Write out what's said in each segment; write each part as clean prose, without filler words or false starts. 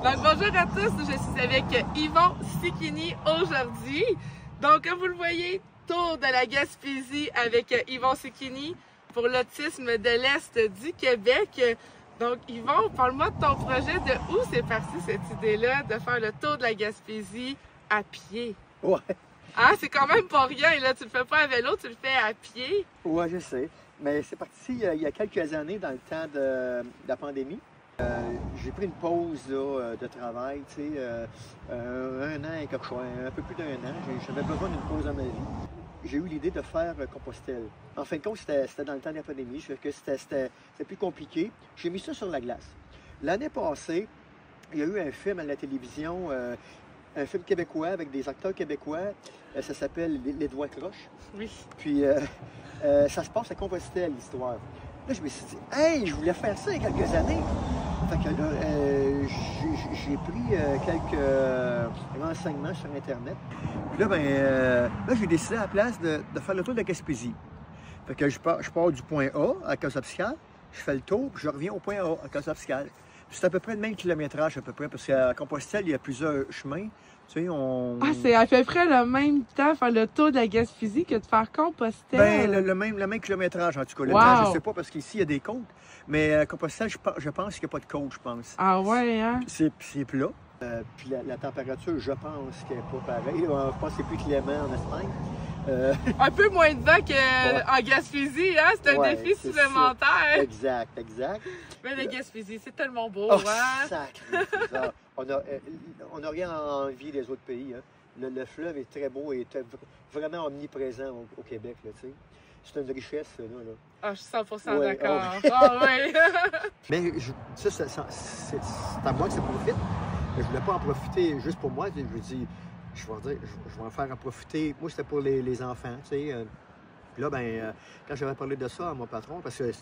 Donc bonjour à tous, je suis avec Yvon Sicchini aujourd'hui. Donc comme vous le voyez, tour de la Gaspésie avec Yvon Sicchini pour l'autisme de l'Est du Québec. Donc Yvon, parle-moi de ton projet, de où c'est parti cette idée-là de faire le tour de la Gaspésie à pied? Ouais. Ah, c'est quand même pas rien, là. Tu le fais pas à vélo, tu le fais à pied. Ouais, je sais. Mais c'est parti il y a quelques années, dans le temps de la pandémie. J'ai pris une pause là, de travail, tu sais, un an et quelque chose, un peu plus d'un an. J'avais besoin d'une pause dans ma vie. J'ai eu l'idée de faire Compostelle. En fin de compte, c'était dans le temps de la pandémie, que c'était plus compliqué. J'ai mis ça sur la glace. L'année passée, il y a eu un film à la télévision, un film québécois avec des acteurs québécois. Ça s'appelle Les Doigts croches. Oui. Puis ça se passe à Compostelle, l'histoire. Là, je me suis dit, hey, je voulais faire ça il y a quelques années. Fait que là, j'ai pris quelques renseignements sur Internet. Puis là, là, j'ai décidé à la place de faire le tour de la Gaspésie. Fait que je pars du point A à Casa-Fiscale, je fais le tour, puis je reviens au point A à Casa-Fiscale. C'est à peu près le même kilométrage, à peu près, parce qu'à Compostelle, il y a plusieurs chemins. Tu sais, Ah, c'est à peu près le même temps faire le tour de la Gaspésie que de faire Compostelle. Ben, le même kilométrage, en tout cas. Le wow. temps, je ne sais pas, parce qu'ici, il y a des côtes. Mais à Compostelle, je pense qu'il n'y a pas de côte, je pense. Ah ouais, hein? C'est plat. Puis la température, je pense qu'elle n'est pas pareille. Je pense que c'est plus clément en Espagne. Un peu moins de vent qu'en Gaspésie, hein? C'est un défi supplémentaire. Ça. Exact, exact. Mais la Gaspésie, c'est tellement beau, oh, hein? Sacré. On n'a rien à envier des autres pays. Hein. Le fleuve est très beau et vraiment omniprésent au Québec. Là, c'est une richesse, là. Ah, je suis 100% d'accord. Ah oui! Mais c'est à moi que ça profite. Mais je ne voulais pas en profiter juste pour moi. Je me dis, je vais en faire en profiter. Moi, c'était pour les enfants, tu sais. Puis là, quand j'avais parlé de ça à mon patron, parce que moi,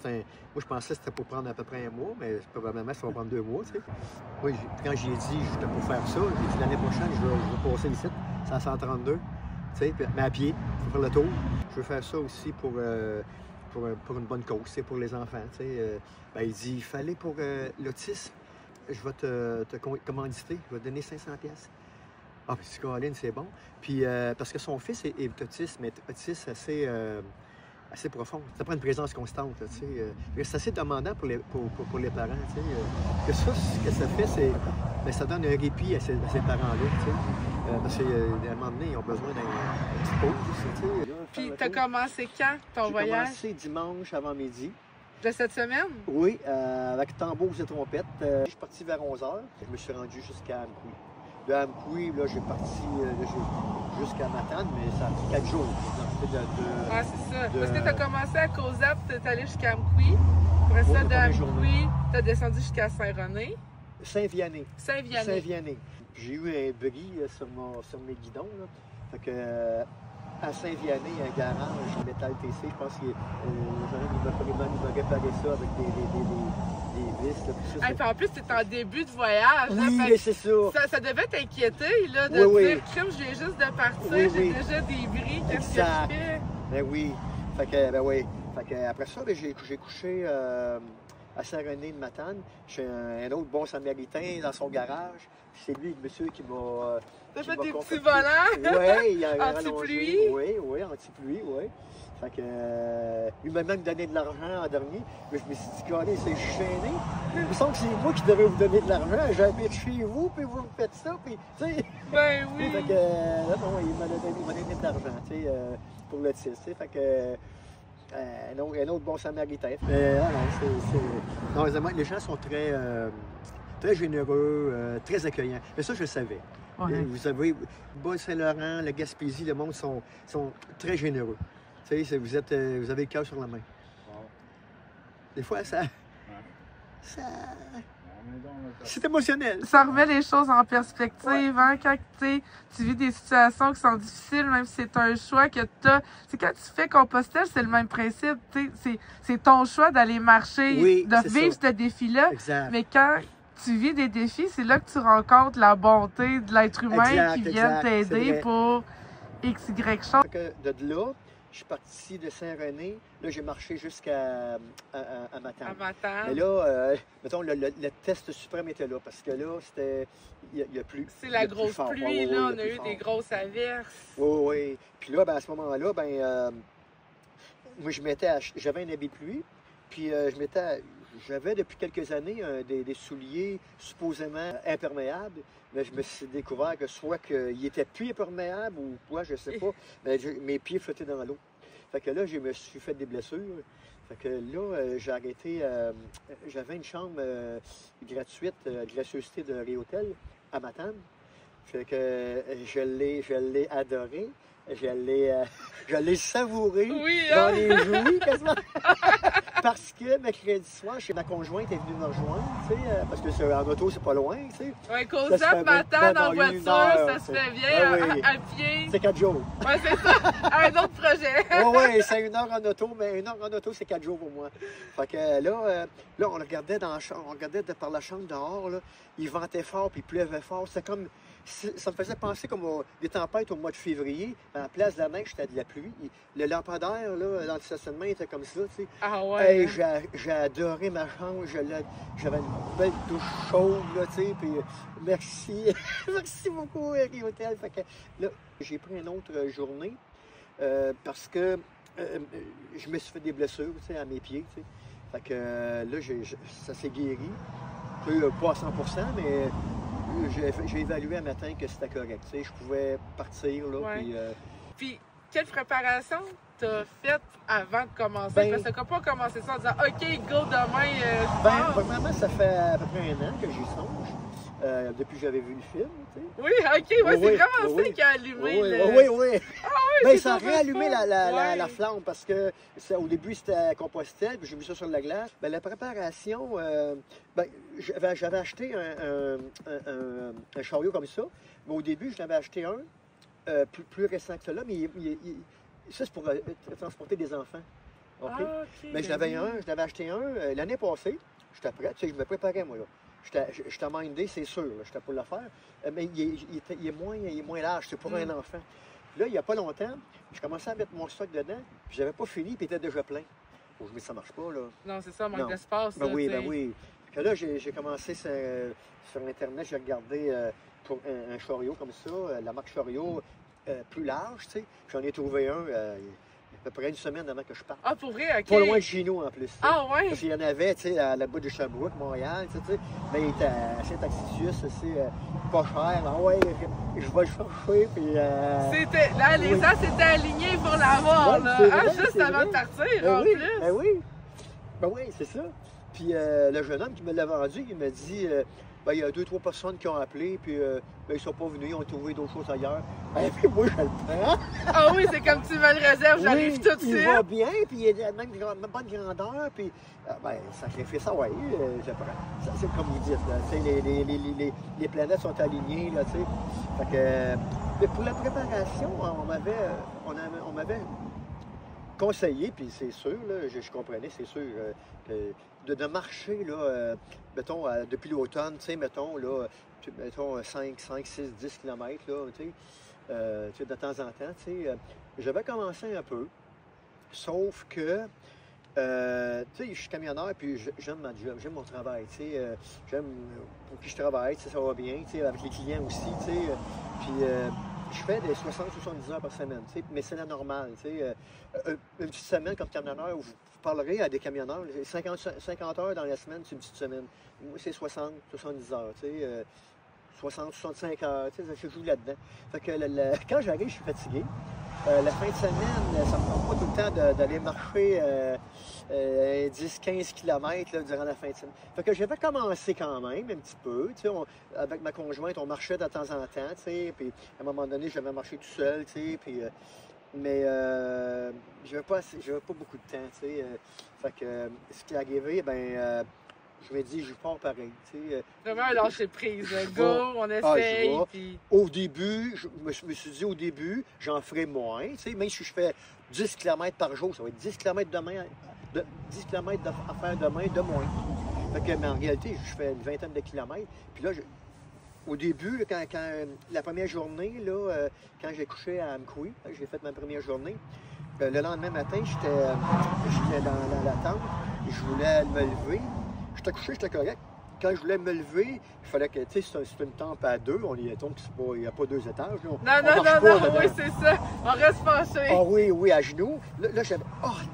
je pensais que c'était pour prendre à peu près un mois, mais probablement, ça va prendre 2 mois, tu sais. Moi, quand j'ai dit, j'étais pour faire ça, j'ai dit l'année prochaine, je vais passer ici, c'est à 132, tu sais, mais à pied, pour faire le tour. Je veux faire ça aussi pour une bonne cause, c'est pour les enfants, tu sais. Il dit, il fallait pour l'autisme, je vais te commanditer, je vais te donner 500$. Ah, puis Caroline, c'est bon. Puis, parce que son fils est autiste, mais autiste assez profond. Ça prend une présence constante, tu sais. C'est assez demandant pour les parents, tu sais. Ce que ça fait, c'est... ça donne un répit à ces parents-là, tu sais. Parce qu'à un moment donné, ils ont besoin d'une petite pause aussi, tu sais. Puis, tu as commencé quand, ton voyage? J'ai commencé dimanche avant midi. De cette semaine? Oui, avec tambours et trompettes. Je suis parti vers 11h. Je me suis rendu jusqu'à Amkoui. De Amkoui, là, j'ai parti jusqu'à Matane, mais ça a pris 4 jours. Ah, c'est ça. Parce que tu as commencé à Cozap, tu es allé jusqu'à Amkoui. Après ça, de Amkoui, tu as descendu jusqu'à Saint-René. Saint-Vianney. Saint-Vianney. J'ai eu un bris sur mes guidons. Là. Fait que, à Saint-Vianney, il y a un garage en métal TC. Je pense qu'il m'a réparé ça avec des vis. Là, puis en plus, tu es en début de voyage. Oui, là, c'est ça. Ça devait t'inquiéter là, de dire, crime, je viens juste de partir, oui. j'ai déjà des bris, qu'est-ce que je fais? Ben oui. Fait que, après ça, j'ai couché à Saint-René de Matane, chez un autre bon samaritain dans son garage. C'est lui, le monsieur, qui m'a... T'as fait des petits volants? Oui, anti-pluie? Oui, anti-pluie, oui. Fait que, il m'a même donné de l'argent en dernier. Mais je me suis dit, Colin, c'est gêné. Il me semble que c'est moi qui devrais vous donner de l'argent. J'habite chez vous, puis vous me faites ça, puis, tu sais. Ben oui. Fait que, là, non, il m'a donné de l'argent, tu sais, pour le titre, tu sais. Fait que, un autre bon samaritain. Mais, non, les gens sont très généreux, très accueillants. Mais ça, je le savais. Ouais. Vous savez, Bas-Saint-Laurent, la Gaspésie, le monde sont très généreux. Tu sais, vous avez le cœur sur la main. Wow. Des fois, c'est émotionnel. Ça remet les choses en perspective, hein, quand tu vis des situations qui sont difficiles, même si c'est un choix que tu as. Quand tu fais Compostelle, c'est le même principe. C'est ton choix d'aller marcher, de vivre ce défi-là. Mais quand tu vis des défis, c'est là que tu rencontres la bonté de l'être humain qui vient t'aider pour X, Y chose. De là, je suis parti de Saint-René. Là, j'ai marché jusqu'à Matane. À Matane. Mais là, mettons, le test suprême était là parce que là, il y a plus. C'est la grosse pluie, là. On a eu des grosses averses. Oui, oui. Puis là, ben, à ce moment-là, moi, j'avais un habit de pluie. Puis j'avais depuis quelques années des souliers supposément imperméables. Mais je me suis découvert que soit qu'ils étaient plus imperméables ou quoi, je sais pas. Mais mes pieds flottaient dans l'eau. Fait que là, je me suis fait des blessures. Fait que là, j'ai arrêté. J'avais une chambre gratuite de la Société de Réhôtel à Matane. Fait que je l'ai adoré. Je l'ai savouré dans les joues, quasiment. Parce que mercredi soir, ma conjointe est venue me rejoindre, tu sais, parce que en auto, c'est pas loin, tu sais. Oui, Cosette Matane en voiture, ça se fait bien, à pied. C'est 4 jours. Oui, c'est ça. Un autre projet. Oui, c'est 1 heure en auto, mais 1 heure en auto, c'est 4 jours pour moi. Fait que là, on regardait par la chambre dehors, là, il ventait fort, puis il pleuvait fort. C'était comme... Ça me faisait penser comme des tempêtes au mois de février. À la place de la neige, c'était de la pluie. Le lampadaire, là, dans le stationnement, était comme ça, tu sais. Ah ouais. Hey, j'ai adoré ma chambre. J'avais une belle douche chaude, là, tu sais. Puis merci. Merci beaucoup, Harry Hotel. Fait que là, j'ai pris une autre journée parce que je me suis fait des blessures, tu sais, à mes pieds, tu sais. Fait que là, ça s'est guéri. Pas à 100%, mais... J'ai évalué un matin que c'était correct. Tu sais, je pouvais partir. Là, puis, quelle préparation t'as faite avant de commencer? Parce que tu n'as pas commencé ça en disant OK, go demain. Premièrement, ça fait à peu près 1 an que j'y songe. Depuis que j'avais vu le film. Tu sais. Oui, OK, c'est vraiment ça qui a allumé. Oui. Ah oui, ça a réallumé la flamme parce que au début c'était Compostelle, puis j'ai mis ça sur la glace. La préparation, j'avais acheté un chariot comme ça, mais au début je n'avais acheté un plus récent que cela, mais ça c'est pour transporter des enfants. Okay? Ah, okay, mais je n'avais acheté un l'année passée, j'étais prêt, tu sais, je me préparais moi là. J'étais mindé, c'est sûr, j'étais pour le faire, mais il est moins large, c'est pour un enfant. Puis là, il n'y a pas longtemps, je commençais à mettre mon stock dedans, puis j'avais pas fini, puis il était déjà plein. Je me dis, ça marche pas, là. Non, c'est ça, manque d'espace. Oui. Puis là, j'ai commencé sur Internet, j'ai regardé pour un chariot comme ça, la marque chariot plus large, tu sais. J'en ai trouvé un. À peu près 1 semaine avant que je parte. Ah, pour vrai? OK. Pas loin de chez nous, en plus. Ah, ouais? Parce qu'il y en avait, tu sais, à la bout de Sherbrooke, Montréal, tu sais. Mais il était à Saint-Taxitius, c'est pas cher. Ah ouais, je vais le chercher, puis... Là, les gens s'étaient alignés pour l'avoir, là. Juste avant de partir, en plus. Ben oui, c'est ça. Puis le jeune homme qui me l'a vendu, il m'a dit... il y a 2-3 personnes qui ont appelé, puis ils ne sont pas venus, ils ont trouvé d'autres choses ailleurs. Puis moi, je le prends. Ah oui, c'est comme tu me le réserves, j'arrive tout de suite. Il va bien, puis il a la même bonne grandeur, puis sacrifice, ça, oui, je prends. C'est comme vous dites, là, les planètes sont alignées, là, tu sais. Fait que, mais pour la préparation, on m'avait conseillé, puis c'est sûr, là, je comprenais, c'est sûr, de marcher, là, mettons, depuis l'automne, tu sais, mettons, 5, 6, 10 km, là, tu sais, de temps en temps, tu sais. J'avais commencé un peu, sauf que, tu sais, je suis camionneur, puis j'aime ma job, j'aime mon travail, tu sais, j'aime pour qui je travaille, tu sais, ça va bien, tu sais, avec les clients aussi, tu sais, puis je fais des 60-70 heures par semaine, tu sais, mais c'est la normale, tu sais. Une petite semaine comme camionneur, vous parlerez à des camionneurs, 50 heures dans la semaine, c'est une petite semaine. Moi, c'est 60-70 heures, tu sais, 60-65 heures, tu sais, je joue là-dedans. Fait que quand j'arrive, je suis fatigué. La fin de semaine, ça me prend pas tout le temps d'aller marcher 10-15 km là, durant la fin de semaine. Fait que j'avais commencé quand même un petit peu. Tu sais, avec ma conjointe, on marchait de temps en temps, tu sais, puis à un moment donné, j'avais marché tout seul, tu sais, puis... mais j'avais pas beaucoup de temps, tu sais. Fait que ce qui est arrivé, je me dis, je pars pareil, tu sais. Vraiment un lâcher prise, go, on essaye. Puis... Au début, je me suis dit, j'en ferai moins, tu sais. Même si je fais 10 km par jour, ça va être 10 km demain, 10 km à faire demain de moins. Fait que, mais en réalité, je fais une vingtaine de kilomètres. Puis là, au début, quand la première journée, là, quand j'ai couché à Amqui, j'ai fait ma première journée, le lendemain matin, j'étais dans la tente, et je voulais me lever. J'étais couché, j'étais correct. Quand je voulais me lever, il fallait que, tu sais, c'est une tente à deux, donc il n'y a pas deux étages. Non, oui, c'est ça. On reste penché. Ah oui, à genoux. Là j'avais,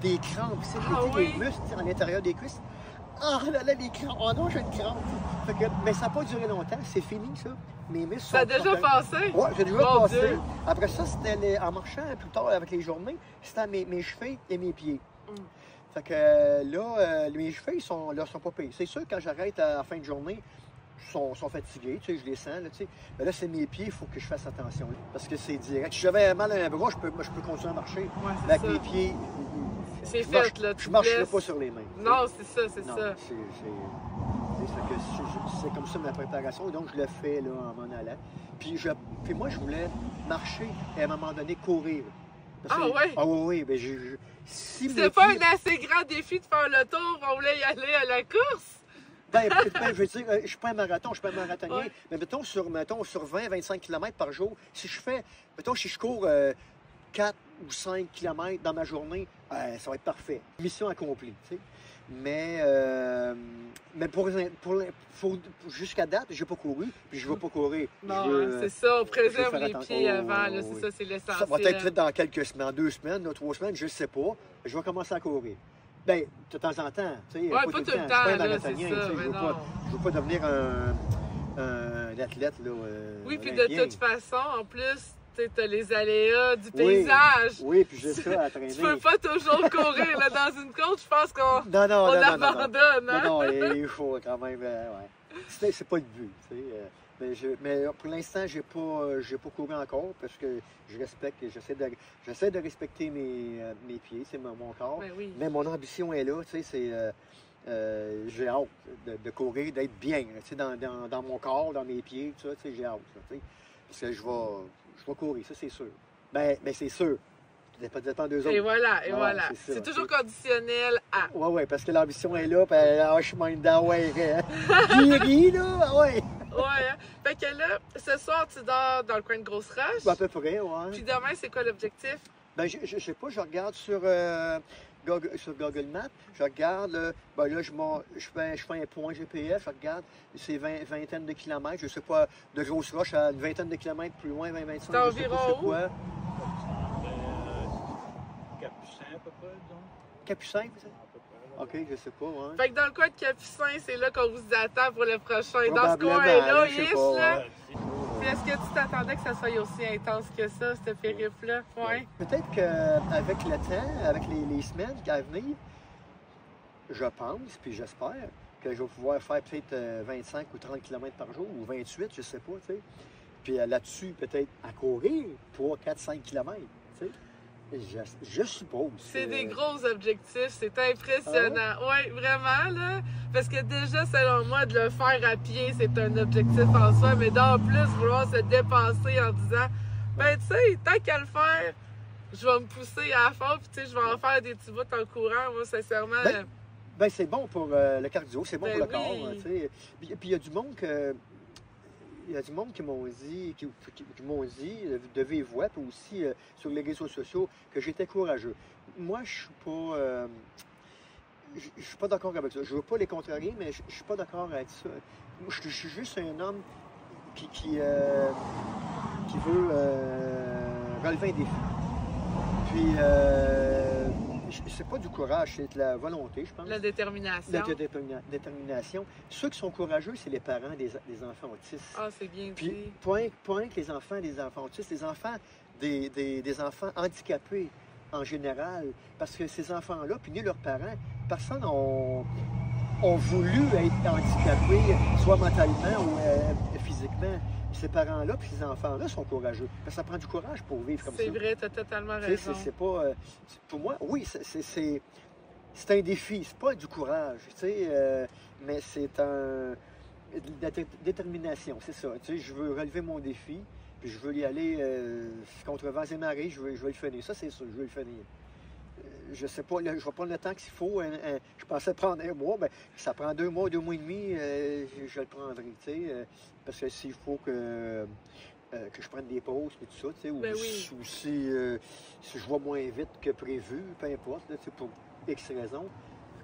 des crampes. C'est oui. des muscles à l'intérieur des cuisses. Là, les crampes. Oh non, j'ai une crampe. Mais ça n'a pas duré longtemps, c'est fini, ça. Mes muscles Ça a déjà passé? Oui, j'ai déjà passé. Dieu. Après ça, c'était en marchant plus tard avec les journées, c'était mes chevilles et mes pieds. Fait que là, mes chevilles sont pas payés. C'est sûr, quand j'arrête à la fin de journée, sont fatigués, tu sais, je les sens, là, tu sais. Mais là, c'est mes pieds, il faut que je fasse attention, là, parce que c'est direct. Si j'avais mal à un bras, je peux continuer à marcher. Ouais, mais avec mes pieds, c'est fait, là. Je ne marcherai pas sur les mains. Non, c'est ça. C'est comme ça ma préparation, donc je le fais là, en m'en allant. Puis moi, je voulais marcher et à un moment donné courir. Oui? Ah oui, ben c'est pas un assez grand défi de faire le tour, on voulait y aller à la course? Je veux dire, je suis pas un marathon, je suis pas un marathonnier, ouais. Mais mettons sur 20-25 km par jour, si je cours 4 ou 5 km dans ma journée, ça va être parfait. Mission accomplie, tu sais. Mais jusqu'à date, je n'ai pas couru, puis je ne vais pas courir. Non, c'est ça, on préserve les pieds avant, oui. c'est ça, c'est l'essentiel. Ça va être fait dans quelques semaines, 2 semaines, 3 semaines, je ne sais pas. Je vais commencer à courir. Bien, de temps en temps, tu sais. Oui, pas tout le temps, je suis pas un là, marathonien, c'est ça, je ne veux pas devenir un athlète, là. Oui, puis de toute façon, en plus, tu as les aléas du paysage. Oui, puis j'ai ça à traîner. Tu peux pas toujours courir là, dans une côte, je pense qu'on abandonne. Non, il faut quand même. C'est pas le but. Tu sais, mais pour l'instant, j'ai pas couru encore parce que j'essaie de respecter mes pieds, c'est mon corps. Oui. Mais mon ambition est là, tu sais, j'ai hâte de courir, d'être bien, tu sais, dans mon corps, dans mes pieds, tu sais, j'ai hâte, tu sais, parce que je vais courir, ça c'est sûr. Ben c'est sûr. Ça dépend d'eux autres. Et voilà. C'est toujours conditionnel à. Oui, parce que l'ambition est là, puis je m'en guéri, là, ouais. Ouais, hein? Fait que là, ce soir, tu dors dans le coin de Grosse Roche. À peu près, ouais. Puis demain, c'est quoi l'objectif? Ben, je sais pas, je regarde sur Google Maps, je regarde, là, je fais un point GPS, je regarde, c'est vingtaine de kilomètres, je sais pas, de Grosse Roche à une vingtaine de kilomètres plus loin, 20-25, c'est environ où? Capucin, à peu près, disons. Capucin, vous êtes? OK, je sais pas, hein. Fait que dans le coin de Capucin, c'est là qu'on vous attend pour le prochain. Dans ce coin-là, là. Puis est-ce que tu t'attendais que ça soit aussi intense que ça, ce périple-là? Ouais. Peut-être qu'avec le temps, avec les semaines à venir, je pense, puis j'espère, que je vais pouvoir faire peut-être 25 ou 30 km par jour, ou 28, je sais pas, tu sais. Puis là-dessus, peut-être à courir 3, 4, 5 km, tu sais. Je suppose. C'est des gros objectifs, c'est impressionnant. Oui, vraiment, là. Parce que déjà, selon moi, de le faire à pied, c'est un objectif en soi, mais d'en plus, vouloir se dépasser en disant, ben, tu sais, tant qu'à le faire, je vais me pousser à fond, puis tu sais, je vais en faire des petits bouts en courant, moi, sincèrement. Ben c'est bon pour le cardio, c'est bon pour le corps, oui. tu sais. Puis il y a du monde qui m'ont dit, de vive voix, puis aussi sur les réseaux sociaux, que j'étais courageux. Moi, je suis pas d'accord avec ça. Je veux pas les contrarier, mais je suis pas d'accord avec ça. Je suis juste un homme qui veut relever un défi. Puis c'est pas du courage, c'est de la volonté, je pense. La détermination. La détermination. Ceux qui sont courageux, c'est les parents des enfants autistes. Ah, c'est bien Puis, dit. point que les enfants des enfants autistes, les enfants des enfants handicapés en général, parce que ces enfants-là, puis ni leurs parents, personne n'a voulu être handicapés, soit mentalement ou physiquement. Ces parents-là puis ces enfants-là sont courageux. Parce que ça prend du courage pour vivre comme ça. C'est vrai, tu as totalement raison. C'est pas... pour moi, oui, c'est un défi. C'est pas du courage, tu sais, mais c'est de la détermination, c'est ça. Tu sais, je veux relever mon défi, puis je veux y aller contre vents et marées, je veux le finir. Ça, c'est sûr, je veux le finir. Je sais pas, je vais prendre le temps qu'il faut. Je pensais prendre un mois, mais ça prend 2 mois, 2 mois et demi, je le prendrai, tu sais. Parce que s'il faut que que je prenne des pauses et tout ça, tu sais, ou, Ben oui. ou si je vais moins vite que prévu, peu importe, là, tu sais, pour X raisons,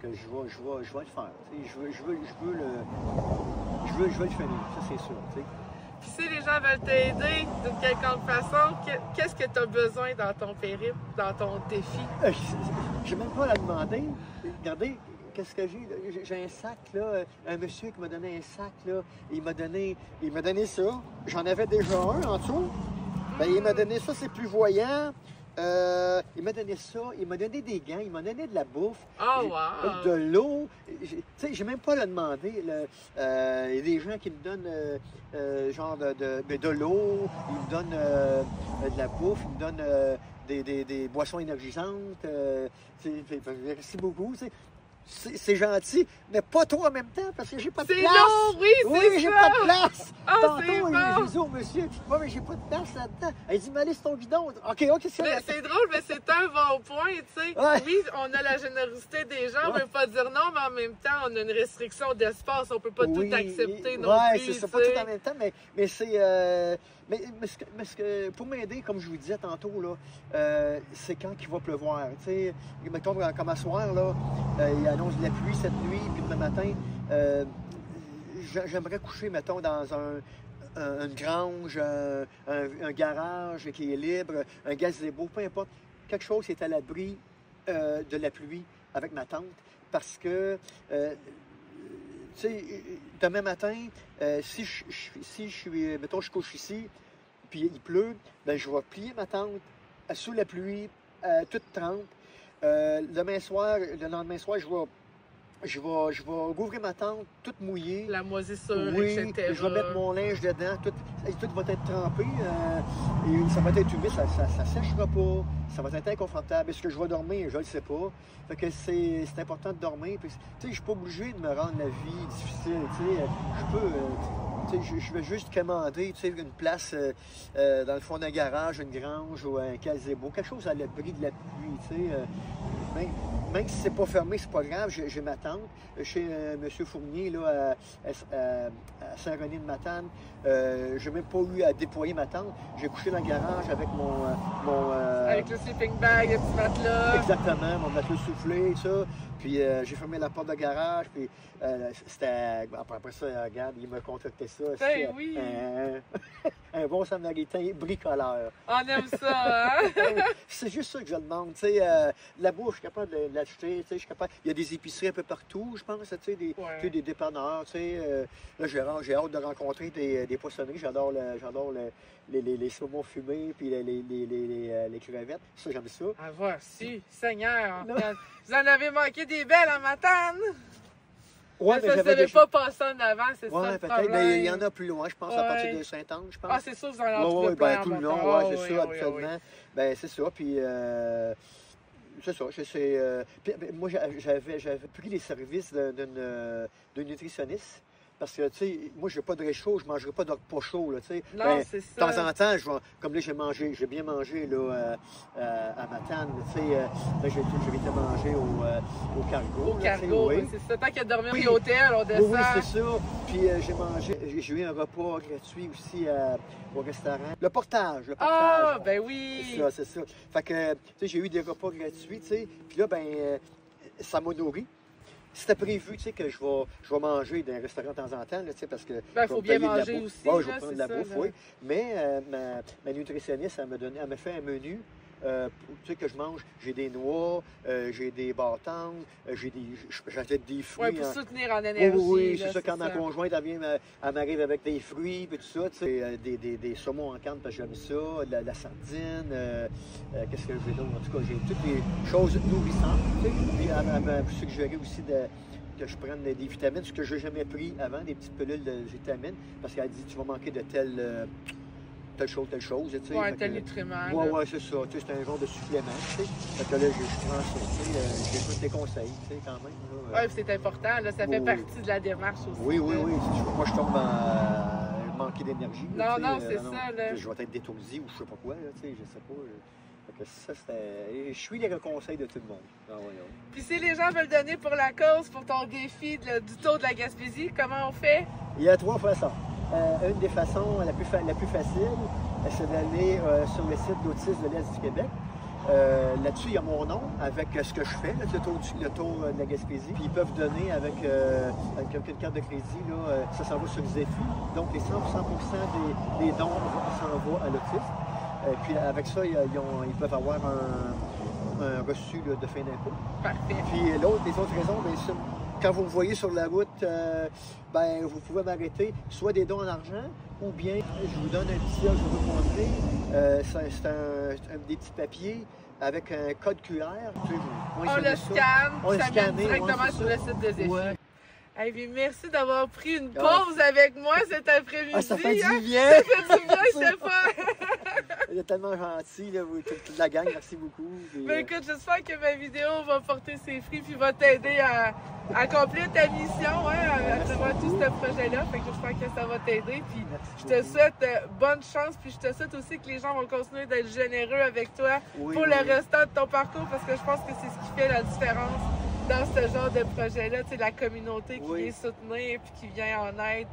que je vais le faire. Tu sais, je veux le finir, ça c'est sûr. Tu sais. Puis si les gens veulent t'aider d'une quelconque façon, qu'est-ce que tu as besoin dans ton périple, dans ton défi? Je n'ai même pas à la demander. Regardez, qu'est-ce que j'ai? J'ai un sac, là. Un monsieur qui m'a donné un sac, là. Il m'a donné ça. J'en avais déjà un en dessous. Ben, il m'a donné ça, c'est plus voyant. Il m'a donné ça, il m'a donné des gants, il m'a donné de la bouffe, Oh, wow! de l'eau. Tu sais, j'ai même pas à le demander. Il y a des gens qui me donnent genre de l'eau, ils me donnent de la bouffe, ils me donnent des boissons énergisantes. Merci beaucoup. Tu sais. C'est gentil, mais pas trop en même temps parce que j'ai pas de place. C'est long, oui, c'est j'ai ça. pas de place. Ah, Tantôt, c'est bon. j'ai dit au monsieur, ouais, mais j'ai pas de place là-dedans. Elle dit, mais allez, c'est ton bidon. OK, c'est Mais c'est drôle, mais c'est un bon point, tu sais. Ouais. Oui, on a la générosité des gens, on Ouais. ne peut pas dire non, mais en même temps, on a une restriction d'espace, on peut pas tout accepter non ouais, plus. c'est ça, tu pas sais. tout en même temps, mais c'est. Mais pour m'aider, comme je vous disais tantôt, là, c'est quand il va pleuvoir. Tu sais, mettons, comme à soir, là, il annonce de la pluie cette nuit, puis demain matin, j'aimerais coucher, mettons, dans une grange, un garage qui est libre, un gazebo, peu importe. Quelque chose qui est à l'abri de la pluie avec ma tante, parce que. Tu sais, demain matin, si je suis, mettons, je couche ici, puis il pleut, ben je vais plier ma tente sous la pluie, toute trempe. Le lendemain soir, je vais rouvrir ma tente toute mouillée. La moisissure, Oui, etc. je vais mettre mon linge dedans, tout va être trempé, et ça va être humide, ça sèchera pas, ça va être inconfortable. Est-ce que je vais dormir? Je ne le sais pas. Fait que c'est important de dormir. Puis, tu sais, je suis pas obligé de me rendre la vie difficile. Tu sais, je peux, tu sais, je vais juste commander, tu sais, une place dans le fond d'un garage, une grange ou un gazebo, quelque chose à l'abri de la pluie. Tu sais, même si c'est pas fermé, c'est pas grave. J'ai ma tente chez M. Fournier là, à Saint-René-de-Matane. J'ai même pas eu à déployer ma tente. J'ai couché dans le garage avec mon Avec le sleeping bag, le petit matelas. exactement, mon matelas soufflé, ça. Puis j'ai fermé la porte de garage, puis c'était... Après ça, regarde, il m'a contacté ça. Ben oui. Un bon samaritain bricoleur. On aime ça, hein? C'est juste ça que je demande. Tu sais, la bouffe, je suis capable de l'acheter. Tu sais, je suis capable... Il y a des épiceries un peu partout, je pense. Tu sais, tu sais, des dépanneurs. Tu sais, là, j'ai hâte de rencontrer des poissonneries. J'adore les saumons fumés puis les crevettes. Ça, j'aime ça. À voir, si, Seigneur. Non. Vous en avez manqué des belles en Matane. Ouais, mais ça ne savait pas passer en avant, c'est ça Ouais, le peut-être. problème. Mais il y en a plus loin, je pense, à partir Ouais. de Saint-Anne, je pense. Ah, c'est sûr, vous en avez Ouais, trouvé plein ben, en tout le Matane. long, ouais, Ah, c'est oui, ça, oui, absolument. oui. Ben, c'est ça, puis... c'est ça, puis, ben, moi, j'avais pris les services d'une nutritionniste. Parce que, tu sais, moi, je n'ai pas de réchaud, je ne mangerai pas de repas chaud, là, tu sais. Non, Ben, c'est de ça. temps en temps, comme là, j'ai bien mangé, là, à Matane, tu sais. Là, j'ai été manger au cargo. Au là, tu sais, cargo, oui. c'est ça. Tant qu'il y a dormi Oui. au l'hôtel, on descend. Oui, c'est ça. Puis j'ai eu un repas gratuit aussi au restaurant. Le portage. Ah, ben oui. C'est ça. Fait que, tu sais, j'ai eu des repas gratuits, tu sais. Puis là, ben, ça m'a nourri. C'était prévu, tu sais, que je vais manger dans un restaurant de temps en temps, là, tu sais, parce que... Ben, je faut vais bien me payer de la manger bouffe. aussi, Ouais, je là, vais prendre c'est de la ça, bouffe, là. oui. Mais ma nutritionniste, elle m'a fait un menu. Tu sais, que je mange, j'ai des noix, j'ai des bâtons, j'achète des fruits. Oui, pour en- soutenir en énergie. oui, là, c'est ça. Quand ma conjointe, elle m'arrive avec des fruits et tout ça, tu sais, des saumons en canne, parce que j'aime ça, de la sardine, qu'est-ce que j'ai d'autre? En tout cas, j'ai toutes les choses nourrissantes, tu sais. Puis elle m'a suggéré aussi que je prenne des vitamines, ce que je n'ai jamais pris avant, des petites pilules de vitamines, parce qu'elle dit, tu vas manquer de telle chose, tu sais. Oui, Fait tel que- nutriment. Ouais, c'est ça. Tu sais, c'est un genre de supplément, tu sais. Fait que là, je prends ça, tu sais. J'écoute tes conseils, tu sais, quand même. là. Oui, c'est important, là, ça fait Oui. partie de la démarche aussi. Oui, là. Je veux pas que je tombe à manquer d'énergie. là, Non, tu sais, non, c'est ça, là. Je vais être détourdi ou je sais pas quoi, là, tu sais, je sais pas. Fait que ça, c'était... Je suis les conseils de tout le monde. Ah, voyons. Puis si les gens veulent donner pour la cause, pour ton défi du Tour de la Gaspésie, comment on fait? Il y a 3 façons. une des façons la plus facile, c'est d'aller sur le site d'Autisme de l'Est du Québec. Là-dessus, il y a mon nom avec ce que je fais, là, le tour de la Gaspésie. Puis ils peuvent donner avec une carte de crédit, là, ça s'en va sur Zephy. Donc les 100% des dons s'en vont à l'autisme. Puis avec ça, ils peuvent avoir un reçu là, de fin d'impôt. Parfait. Puis les autres raisons, bien, quand vous me voyez sur la route, ben, vous pouvez m'arrêter, soit des dons en argent, ou bien je vous donne un petit, je vais vous montrer, c'est des petits papiers avec un code QR. On le scanne, on le ça vient scanne directement sur le site de Zephy. Ouais. Hey, puis merci d'avoir pris une pause avec moi cet après-midi. Ah, ça fait du bien! Ça fait du bien, Stéphane! Vous êtes tellement gentil, là, toute la gang, merci beaucoup. Puis, Ben écoute, j'espère que ma vidéo va porter ses fruits puis va t'aider à accomplir ta mission à travers tout ce projet-là. Fait que j'espère que ça va t'aider. Puis je te souhaite bonne chance. Puis je te souhaite aussi que les gens vont continuer d'être généreux avec toi pour le restant de ton parcours parce que je pense que c'est ce qui fait la différence dans ce genre de projet-là. Tu sais, la communauté qui vient soutenir puis qui vient en aide.